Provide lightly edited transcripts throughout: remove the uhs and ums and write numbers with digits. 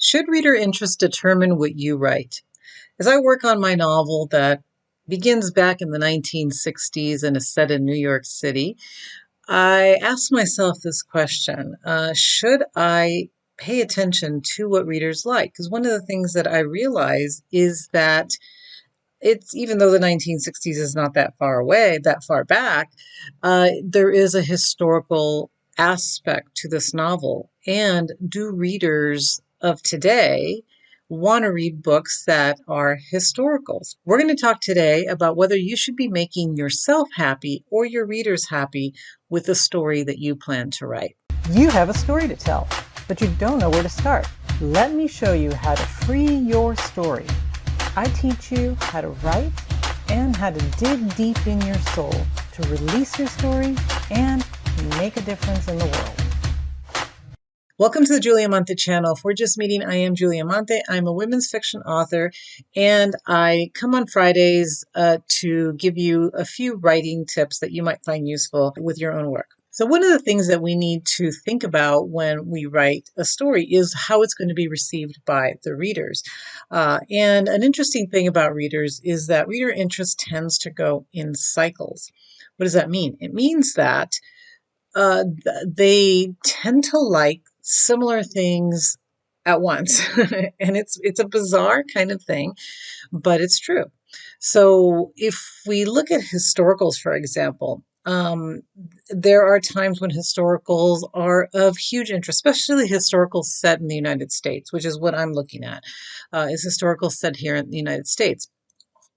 Should reader interest determine what you write? As I work on my novel that begins back in the 1960s and is set in New York City, I ask myself this question. Should I pay attention to what readers like? Because one of the things that I realize is that it's, even though the 1960s is not that far away, that far back, there is a historical aspect to this novel. And do readers of today want to read books that are historicals? We're going to talk today about whether you should be making yourself happy or your readers happy with the story that you plan to write. You have a story to tell, but you don't know where to start. Let me show you how to free your story. I teach you how to write and how to dig deep in your soul to release your story and make a difference in the world. Welcome to the Julia Monte channel. If we're just meeting, I am Julia Monte. I'm a women's fiction author, and I come on Fridays to give you a few writing tips that you might find useful with your own work. So one of the things that we need to think about when we write a story is how it's going to be received by the readers. And an interesting thing about readers is that reader interest tends to go in cycles. What does that mean? It means that they tend to like similar things at once. And it's a bizarre kind of thing, but it's true. So if we look at historicals, for example, there are times when historicals are of huge interest, especially historicals set in the United States, which is what I'm looking at, is historicals set here in the United States.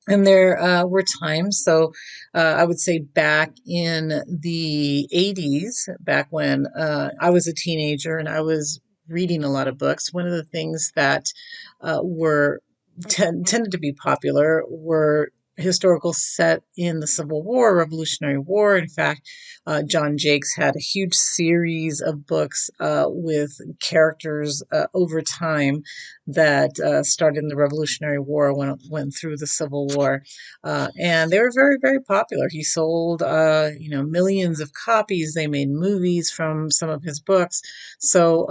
And there were times, so I would say back in the 80s, back when I was a teenager and I was reading a lot of books, one of the things that were tended to be popular were historicals set in the Civil War, Revolutionary War. In fact, John Jakes had a huge series of books with characters over time that started in the Revolutionary War, went through the Civil War, and they were very, very popular. He sold, millions of copies. They made movies from some of his books. So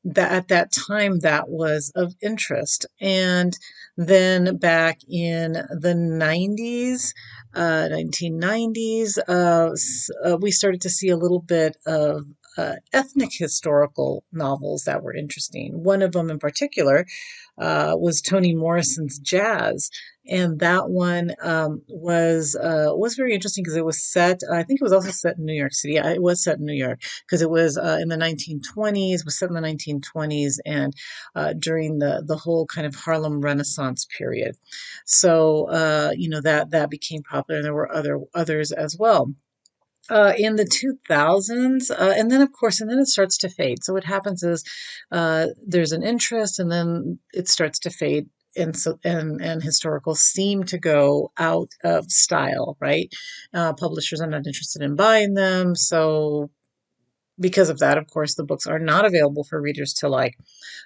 that at that time, that was of interest. And then back in the 90s, 1990s, we started to see a little bit of ethnic historical novels that were interesting. One of them in particular was Toni Morrison's Jazz, and that one was very interesting because it was set. I think it was also set in New York City. It was set in New York because it was in the 1920s. Was set in the 1920s and during the whole kind of Harlem Renaissance period. So that became popular, and there were others as well. In the 2000s, and then of course, and then it starts to fade. So what happens is there's an interest, and then it starts to fade, and so and historicals seem to go out of style, right? Publishers are not interested in buying them, so because of that, of course, the books are not available for readers to like,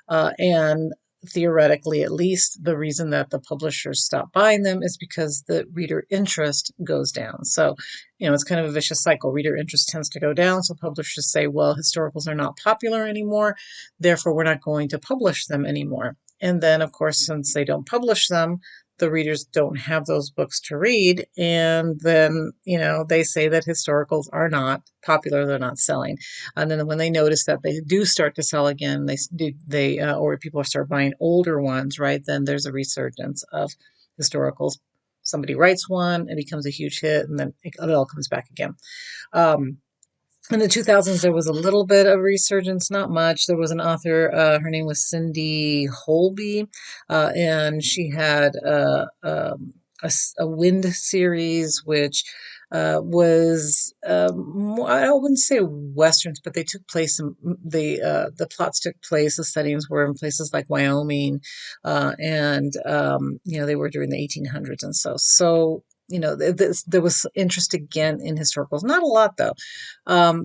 and theoretically, at least, the reason that the publishers stop buying them is because the reader interest goes down. So, it's kind of a vicious cycle. Reader interest tends to go down. So publishers say, well, historicals are not popular anymore. Therefore, we're not going to publish them anymore. And then, of course, since they don't publish them, the readers don't have those books to read. And then, they say that historicals are not popular. They're not selling. And then when they notice that they do start to sell again, or people start buying older ones, right? Then there's a resurgence of historicals. Somebody writes one, it becomes a huge hit, and then it all comes back again. In the 2000s, there was a little bit of resurgence, not much. There was an author, her name was Cindy Holby, and she had a Wind series, which was I wouldn't say westerns, but they took place in the plots took place. The settings were in places like Wyoming, and they were during the 1800s and so. So there was interest again in historicals. Not a lot though.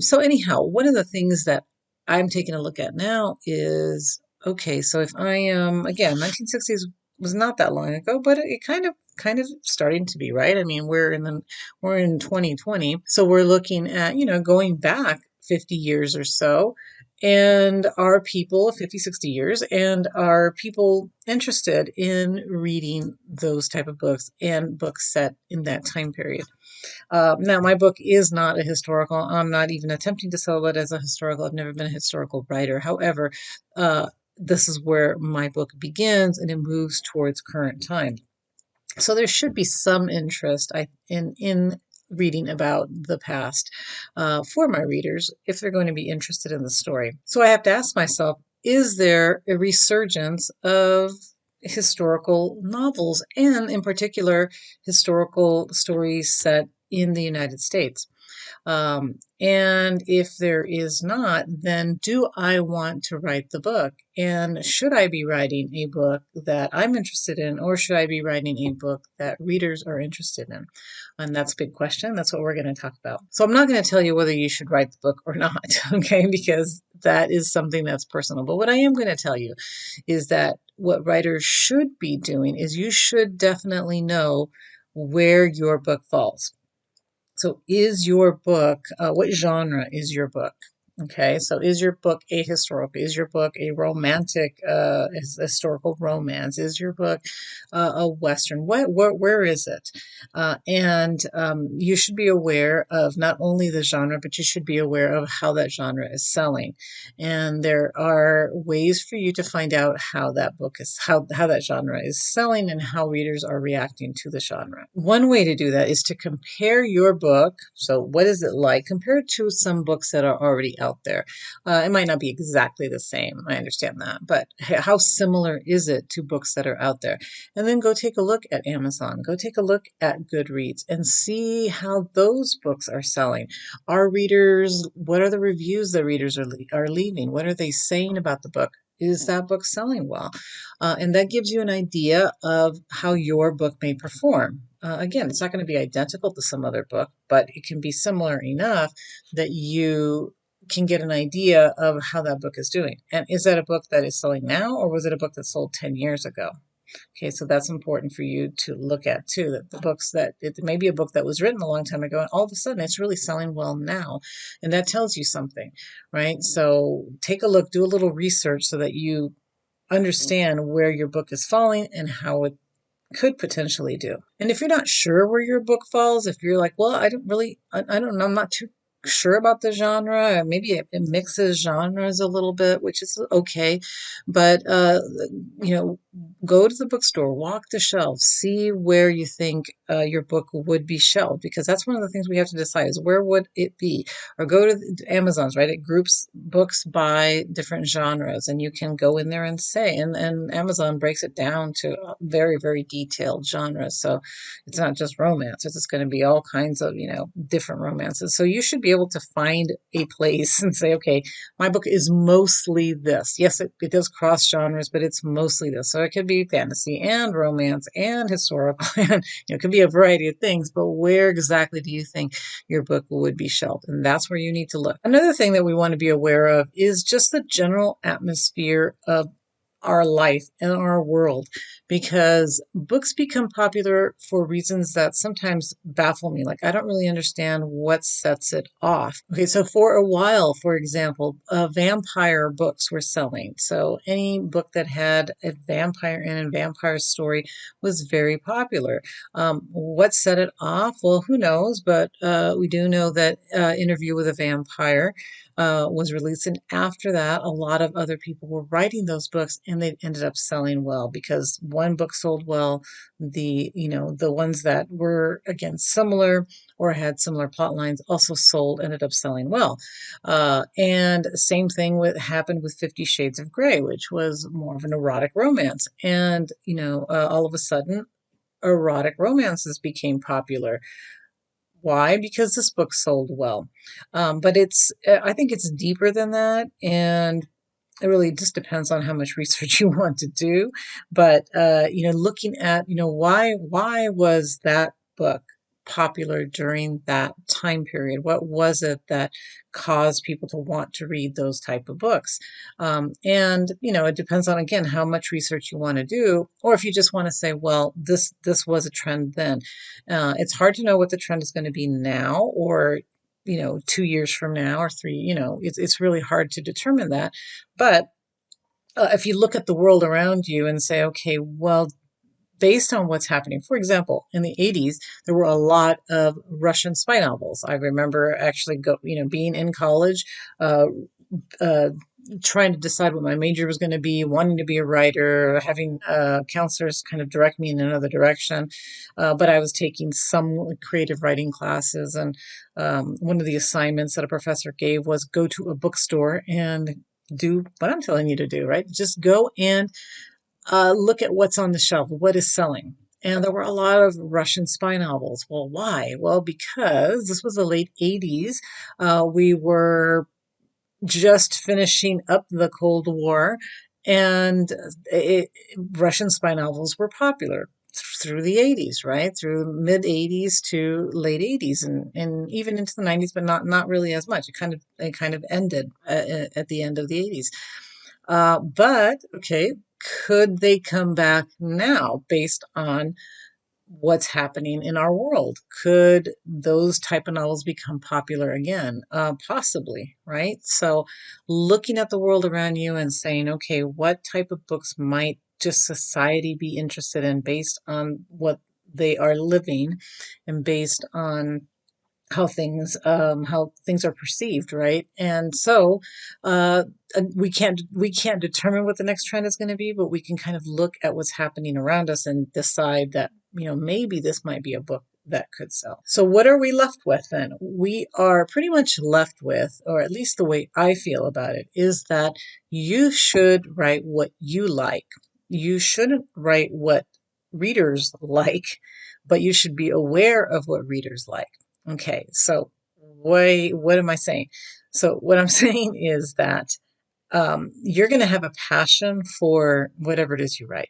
So anyhow, one of the things that I'm taking a look at now is, okay, so if I am, again, 1960s was not that long ago, but it kind of starting to be, right? I mean, we're in 2020, so we're looking at, going back 50 years or so. And are people 50, 60 years, and are people interested in reading those type of books and books set in that time period? Now, my book is not a historical. I'm not even attempting to sell it as a historical. I've never been a historical writer. However, this is where my book begins, and it moves towards current time. So there should be some interest in reading about the past for my readers if they're going to be interested in the story. So I have to ask myself, is there a resurgence of historical novels, and in particular, historical stories set in the United States? And if there is not, then do I want to write the book? And should I be writing a book that I'm interested in, or should I be writing a book that readers are interested in? And that's a big question. That's what we're going to talk about. So I'm not going to tell you whether you should write the book or not, okay, because that is something that's personal. But what I am going to tell you is that what writers should be doing is you should definitely know where your book falls. So is your book, what genre is your book? Okay, so is your book a historical? Is your book a romantic, historical romance? Is your book a Western? Where is it? And you should be aware of not only the genre, but you should be aware of how that genre is selling. And there are ways for you to find out how that book is, how that genre is selling and how readers are reacting to the genre. One way to do that is to compare your book. So what is it like compared to some books that are already out there? It might not be exactly the same. I understand that, but how similar is it to books that are out there? And then go take a look at Amazon. Go take a look at Goodreads and see how those books are selling. Are readers, what are the reviews that readers are leaving? What are they saying about the book? Is that book selling well? And that gives you an idea of how your book may perform. Again, it's not going to be identical to some other book, but it can be similar enough that you can get an idea of how that book is doing. And is that a book that is selling now, or was it a book that sold 10 years ago? Okay, so that's important for you to look at too, that the books that it may be a book that was written a long time ago, and all of a sudden it's really selling well now. And that tells you something, right? So take a look, do a little research so that you understand where your book is falling and how it could potentially do. And if you're not sure where your book falls, if you're like, well, I don't know, I'm not too sure about the genre, or maybe it mixes genres a little bit, which is okay. But, go to the bookstore, walk the shelves, see where you think your book would be shelved, because that's one of the things we have to decide is where would it be? Or go to Amazon's, right? It groups books by different genres, and you can go in there and say, and Amazon breaks it down to very, very detailed genres. So it's not just romance, it's going to be all kinds of, different romances. So you should be able to find a place and say, okay, my book is mostly this. Yes, it does cross genres, but it's mostly this. So it could be fantasy and romance and historical, and it could be a variety of things, but where exactly do you think your book would be shelved? And that's where you need to look. Another thing that we want to be aware of is just the general atmosphere of our life and our world, because books become popular for reasons that sometimes baffle me. Like, I don't really understand what sets it off. Okay, so for a while, for example, vampire books were selling. So any book that had a vampire in a vampire story was very popular. What set it off? Well, who knows? But we do know that Interview with a Vampire was released, and after that, a lot of other people were writing those books, and they ended up selling well because one book sold well. The ones that were again similar or had similar plot lines also ended up selling well. And same thing happened with 50 Shades of Grey, which was more of an erotic romance, and all of a sudden, erotic romances became popular. Why? Because this book sold well. But I think it's deeper than that. And it really just depends on how much research you want to do. But, looking at, why was that book popular during that time period? What was it that caused people to want to read those type of books? And, it depends on, again, how much research you want to do, or if you just want to say, well, this was a trend then. It's hard to know what the trend is going to be now, or 2 years from now or three. It's really hard to determine that. But if you look at the world around you and say, okay, well, based on what's happening. For example, in the 80s, there were a lot of Russian spy novels. I remember actually being in college, uh, uh, trying to decide what my major was going to be, wanting to be a writer, having counselors kind of direct me in another direction. But I was taking some creative writing classes, and one of the assignments that a professor gave was go to a bookstore and do what I'm telling you to do, right? Just go and look at what's on the shelf, what is selling. And there were a lot of Russian spy novels. Well, why? Well, because this was the late 80s. We were just finishing up the Cold War, and it, Russian spy novels were popular through the 80s, right? Through the mid 80s to late 80s, and even into the 90s, but not really as much. It kind of ended at the end of the 80s. But okay, could they come back now based on what's happening in our world? Could those type of novels become popular again? Possibly, right? So looking at the world around you and saying, okay, what type of books might just society be interested in based on what they are living and based on how things are perceived, right? And so uh, we can't determine what the next trend is going to be, but we can kind of look at what's happening around us and decide that maybe this might be a book that could sell. So what are we left with then? We are pretty much left with, or at least the way I feel about it, is that you should write what you like. You shouldn't write what readers like, but you should be aware of what readers like. Okay, so what am I saying? So what I'm saying is that you're going to have a passion for whatever it is you write.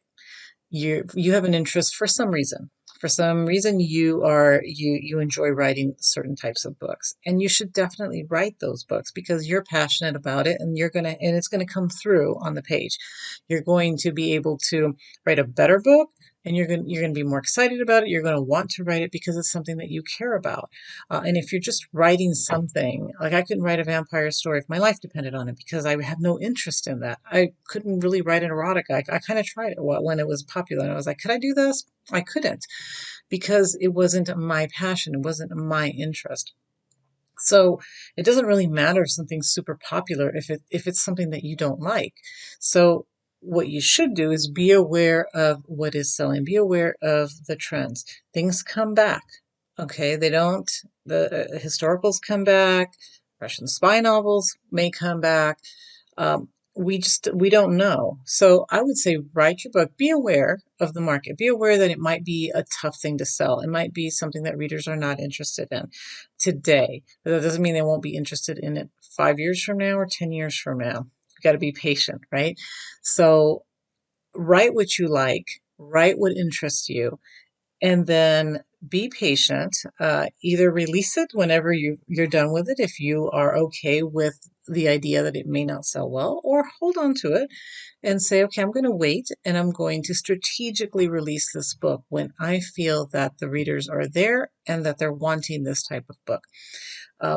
You have an interest for some reason. For some reason, you enjoy writing certain types of books, and you should definitely write those books because you're passionate about it, and it's gonna come through on the page. You're going to be able to write a better book, and you're gonna be more excited about it. You're gonna want to write it because it's something that you care about. And if you're just writing something, like I couldn't write a vampire story if my life depended on it because I have no interest in that. I couldn't really write an erotic. I kind of tried it when it was popular, and I was like, could I do this? I couldn't because it wasn't my passion. It wasn't my interest. So it doesn't really matter if something's super popular if it's something that you don't like. So what you should do is be aware of what is selling, be aware of the trends. Things come back. Okay, they don't, the historicals come back, Russian spy novels may come back. Um, we don't know. So I would say write your book. Be aware of the market. Be aware that it might be a tough thing to sell. It might be something that readers are not interested in today. But that doesn't mean they won't be interested in it 5 years from now or 10 years from now. You got to be patient, right? So write what you like, write what interests you, and then be patient. Either release it whenever you're done with it if you are okay with the idea that it may not sell well, or hold on to it and say, okay, I'm going to wait and I'm going to strategically release this book when I feel that the readers are there and that they're wanting this type of book.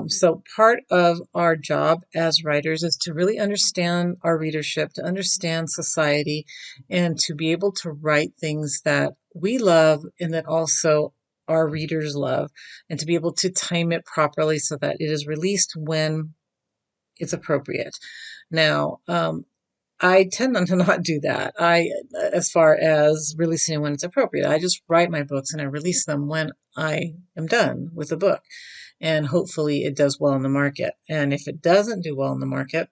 So part of our job as writers is to really understand our readership, to understand society, and to be able to write things that we love and that also our readers love, and to be able to time it properly so that it is released when it's appropriate. Now, I tend to not do that. As far as releasing when it's appropriate, I just write my books and I release them when I am done with the book. And hopefully it does well in the market. And if it doesn't do well in the market,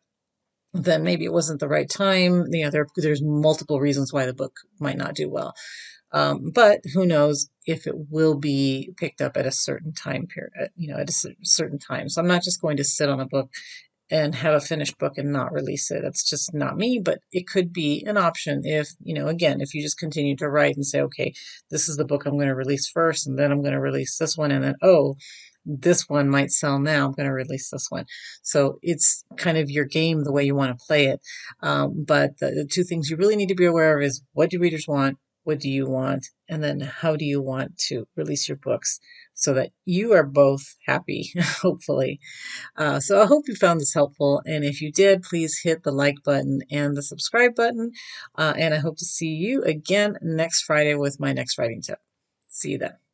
then maybe it wasn't the right time. There's multiple reasons why the book might not do well. But who knows if it will be picked up at a certain time period, at a certain time. So I'm not just going to sit on a book and have a finished book and not release it. That's just not me, but it could be an option if, again, if you just continue to write and say, okay, this is the book I'm going to release first, and then I'm going to release this one, and then, oh, this one might sell now, I'm going to release this one. So it's kind of your game the way you want to play it. But the two things you really need to be aware of is what do readers want what do you want, and then how do you want to release your books so that you are both happy, hopefully. So I hope you found this helpful. And if you did, please hit the like button and the subscribe button. And I hope to see you again next Friday with my next writing tip. See you then.